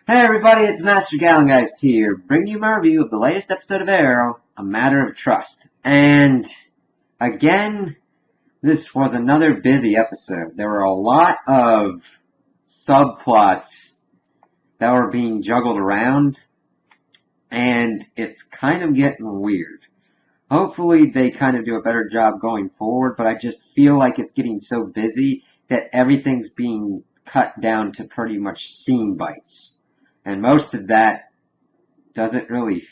Hey everybody, it's Master Gallengeist here, bringing you my review of the latest episode of Arrow, A Matter of Trust. And, again, this was another busy episode. There were a lot of subplots that were being juggled around, and it's kind of getting weird. Hopefully they kind of do a better job going forward, but I just feel like it's getting so busy that everything's being cut down to pretty much scene bites. And most of that doesn't really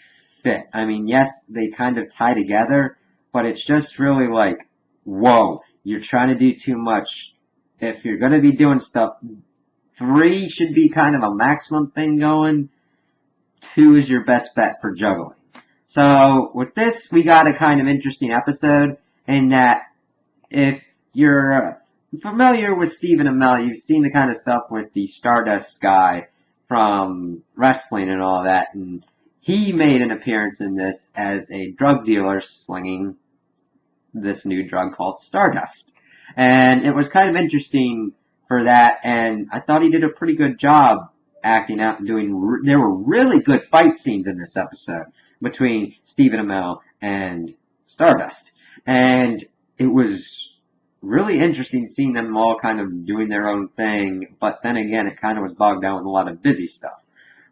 fit. I mean, yes, they kind of tie together, but it's just really like, whoa, you're trying to do too much. If you're going to be doing stuff, 3 should be kind of a maximum thing going. 2 is your best bet for juggling. So with this, we got a kind of interesting episode in that if you're familiar with Stephen Amell, you've seen the kind of stuff with the Stardust guy from wrestling and all that, and he made an appearance in this as a drug dealer slinging this new drug called Stardust. And it was kind of interesting for that, and I thought he did a pretty good job acting out and doing, there were really good fight scenes in this episode between Stephen Amell and Stardust. And it was really interesting seeing them all kind of doing their own thing, but then again, it kind of was bogged down with a lot of busy stuff.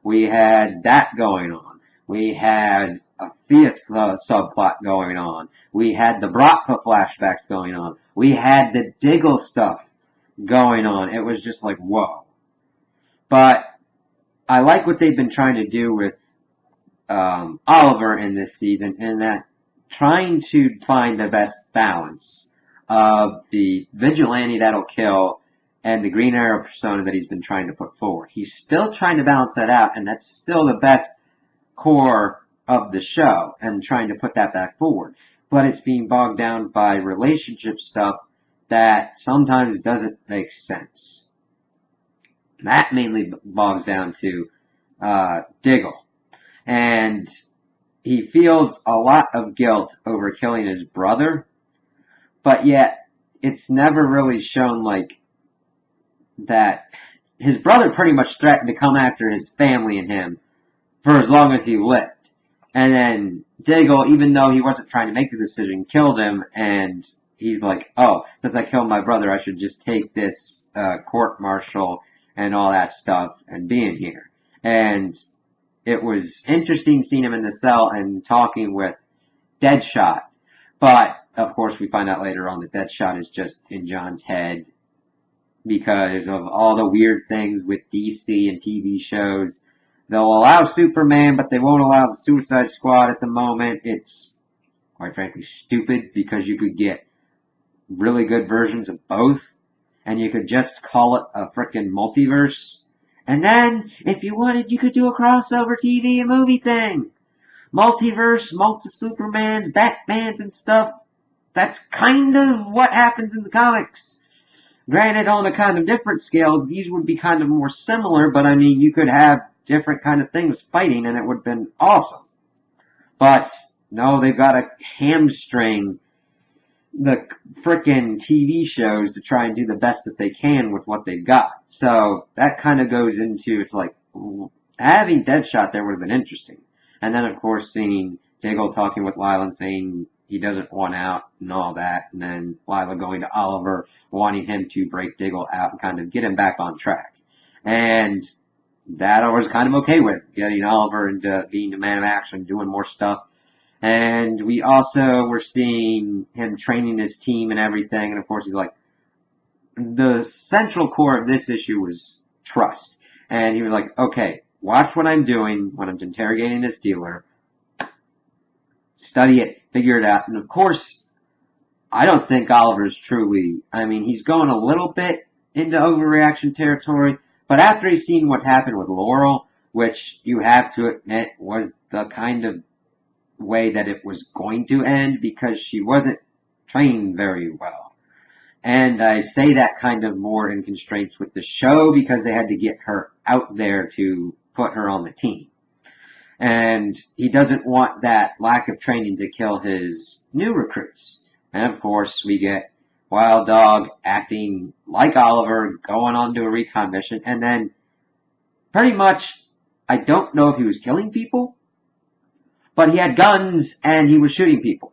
We had that going on. We had a Theus subplot going on. We had the Bratva flashbacks going on. We had the Diggle stuff going on. It was just like, whoa. But I like what they've been trying to do with Oliver in this season, in that trying to find the best balance of the vigilante that'll kill and the Green Arrow persona that he's been trying to put forward. He's still trying to balance that out, and that's still the best core of the show, and trying to put that back forward. But it's being bogged down by relationship stuff that sometimes doesn't make sense. That mainly bogs down to Diggle. And he feels a lot of guilt over killing his brother, but yet it's never really shown like that. His brother pretty much threatened to come after his family and him for as long as he lived. And then Diggle, even though he wasn't trying to make the decision, killed him, and he's like, oh, since I killed my brother, I should just take this court-martial and all that stuff and be in here. And it was interesting seeing him in the cell and talking with Deadshot. But, of course, we find out later on that Deadshot is just in John's head because of all the weird things with DC and TV shows. They'll allow Superman, but they won't allow the Suicide Squad at the moment. It's, quite frankly, stupid because you could get really good versions of both, and you could just call it a frickin' multiverse. And then, if you wanted, you could do a crossover TV and movie thing. Multiverse, multi-Supermans, Batmans and stuff. That's kind of what happens in the comics. Granted, on a kind of different scale, these would be kind of more similar, but I mean, you could have different kind of things fighting and it would have been awesome. But, no, they've got to hamstring the frickin' TV shows to try and do the best that they can with what they've got. So, that kind of goes into, it's like, having Deadshot there would have been interesting. And then, of course, seeing Diggle talking with Lila and saying he doesn't want out and all that. And then Lila going to Oliver, wanting him to break Diggle out and kind of get him back on track. And that I was kind of okay with, getting Oliver into being the man of action, doing more stuff. And we also were seeing him training his team and everything. And, of course, he's like, the central core of this issue was trust. And he was like, okay, watch what I'm doing when I'm interrogating this dealer. Study it, figure it out. And of course, I don't think Oliver's truly, I mean, he's going a little bit into overreaction territory, but after he's seen what happened with Laurel, which you have to admit was the kind of way that it was going to end because she wasn't trained very well. And I say that kind of more in constraints with the show because they had to get her out there to put her on the team. And he doesn't want that lack of training to kill his new recruits. And of course, we get Wild Dog acting like Oliver, going on to a recon mission, and then pretty much I don't know if he was killing people, but he had guns and he was shooting people.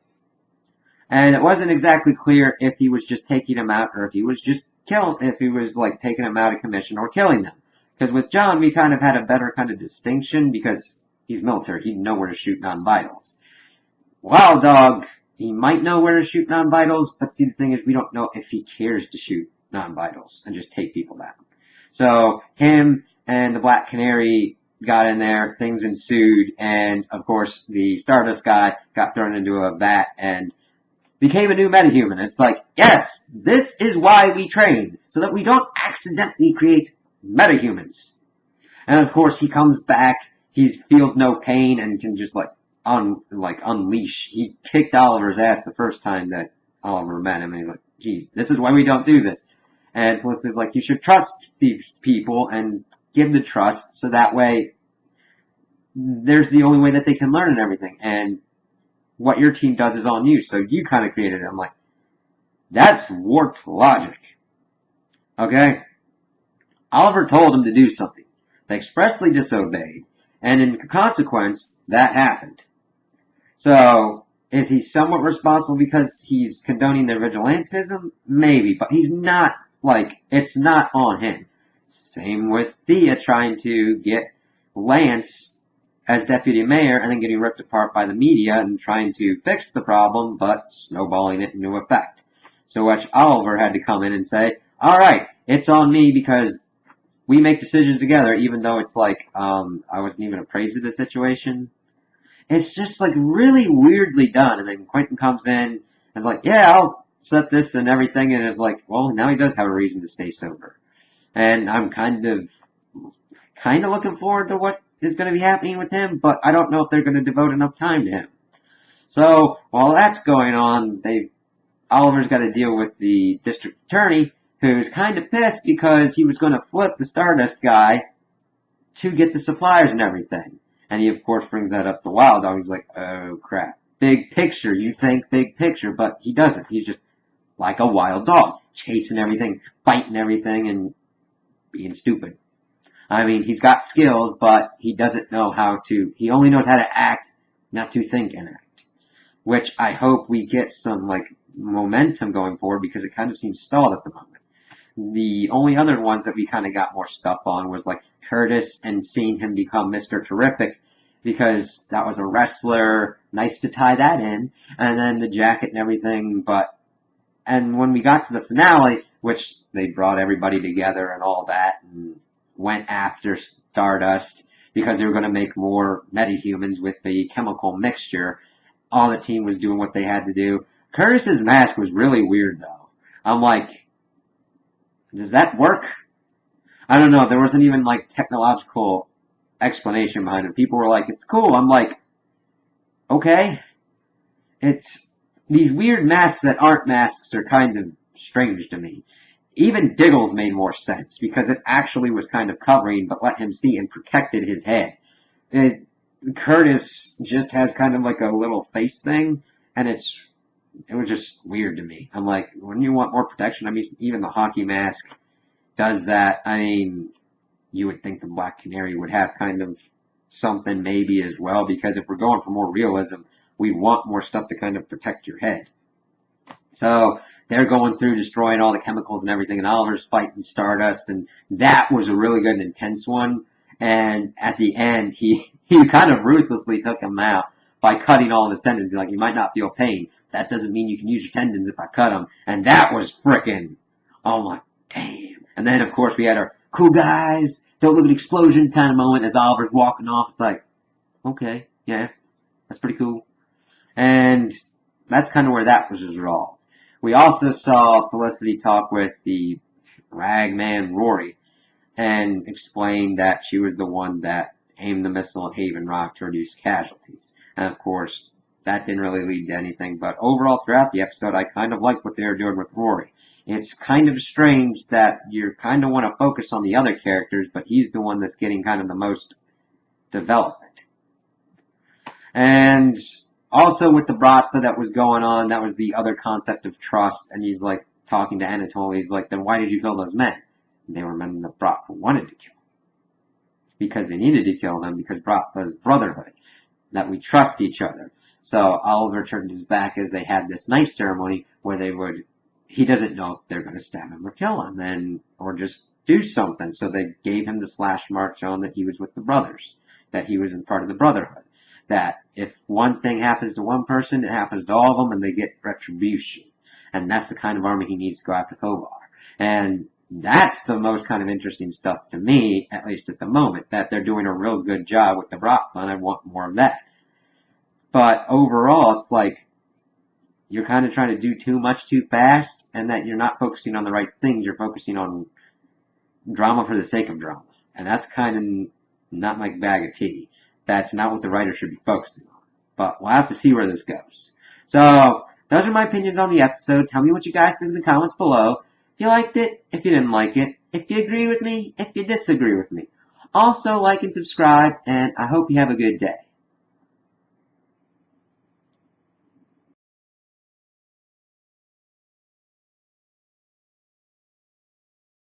And it wasn't exactly clear if he was just taking them out or if he was just if he was like taking them out of commission or killing them. Because with John, we kind of had a better kind of distinction because he's military. He'd know where to shoot non-vitals. Wild Dog, he might know where to shoot non-vitals, but see, the thing is, we don't know if he cares to shoot non-vitals and just take people down. So him and the Black Canary got in there, things ensued, and of course the Stardust guy got thrown into a vat and became a new metahuman. It's like, yes, this is why we train, so that we don't accidentally create metahumans. And of course he comes back, he feels no pain and can just unleash. He kicked Oliver's ass the first time that Oliver met him, and he's like, geez, this is why we don't do this. And Felicity's like, you should trust these people and give the trust, so that way there's the only way that they can learn and everything. And what your team does is on you, so you kind of created it. I'm like, that's warped logic. Okay? Oliver told him to do something. They expressly disobeyed, and in consequence, that happened. So, is he somewhat responsible because he's condoning their vigilantism? Maybe, but he's not, it's not on him. Same with Thea trying to get Lance as deputy mayor and then getting ripped apart by the media and trying to fix the problem, but snowballing it into effect. So which Oliver had to come in and say, alright, it's on me because we make decisions together, even though it's I wasn't even appraised of the situation. It's just really weirdly done, and then Quentin comes in and is like, yeah, I'll set this and everything, and it's like, well, now he does have a reason to stay sober. And I'm kind of looking forward to what is going to be happening with him, but I don't know if they're going to devote enough time to him. So, while that's going on, Oliver's got to deal with the district attorney, who's kind of pissed because he was going to flip the Stardust guy to get the suppliers and everything. And he, of course, brings that up to Wild Dog. He's like, oh, crap. Big picture. You think big picture, but he doesn't. He's just like a wild dog, chasing everything, biting everything, and being stupid. I mean, he's got skills, but he doesn't know how to, he only knows how to act, not to think and act. Which I hope we get some, momentum going forward, because it kind of seems stalled at the moment. The only other ones that we kind of got more stuff on was, Curtis and seeing him become Mr. Terrific, because that was a wrestler, nice to tie that in, and then the jacket and everything, and when we got to the finale, which they brought everybody together and all that, and went after Stardust, because they were going to make more metahumans with the chemical mixture, all the team was doing what they had to do. Curtis's mask was really weird, though. I'm like, does that work? I don't know, there wasn't even, technological explanation behind it. People were like, it's cool. I'm like, okay. It's, these weird masks that aren't masks are kind of strange to me. Even Diggle's made more sense, because it actually was kind of covering, but let him see and protected his head. Curtis just has kind of a little face thing, and it was just weird to me. I'm like, wouldn't you want more protection? I mean, even the hockey mask does that. I mean, you would think the Black Canary would have kind of something maybe as well, because if we're going for more realism, we want more stuff to kind of protect your head. So, they're going through destroying all the chemicals and everything, and Oliver's fighting Stardust, and that was a really good and intense one. And at the end, he kind of ruthlessly took him out by cutting all of his tendons. He's like, you might not feel pain. That doesn't mean you can use your tendons if I cut them. And that was frickin', oh my, damn. And then, of course, we had our cool guys, don't look at explosions kind of moment as Oliver's walking off. It's like, okay, yeah, that's pretty cool. And that's kind of where that was resolved. We also saw Felicity talk with the ragman Rory and explain that she was the one that aimed the missile at Haven Rock to reduce casualties. And of course, that didn't really lead to anything, but overall throughout the episode, I kind of liked what they were doing with Rory. It's kind of strange that you kind of want to focus on the other characters, but he's the one that's getting kind of the most development. And also with the Bratva that was going on, that was the other concept of trust, and he's talking to Anatoly, he's like, then why did you kill those men? And they were men the Bratva wanted to kill. because they needed to kill them because Brock was brotherhood, that we trust each other. So Oliver turned his back as they had this knife ceremony where he doesn't know if they're going to stab him or kill him or just do something. So they gave him the slash mark showing that he was with the brothers, that he was in part of the brotherhood. That if one thing happens to one person, it happens to all of them and they get retribution. And that's the kind of army he needs to go after Kovar. And that's the most kind of interesting stuff to me, at least at the moment, that they're doing a real good job with the Brock Clan. I want more of that. But overall, it's like you're kind of trying to do too much too fast, and that you're not focusing on the right things. You're focusing on drama for the sake of drama. And that's kind of not my bag of tea. That's not what the writer should be focusing on. But we'll have to see where this goes. So, those are my opinions on the episode. Tell me what you guys think in the comments below. If you liked it, if you didn't like it, if you agree with me, if you disagree with me. Also, like and subscribe, and I hope you have a good day.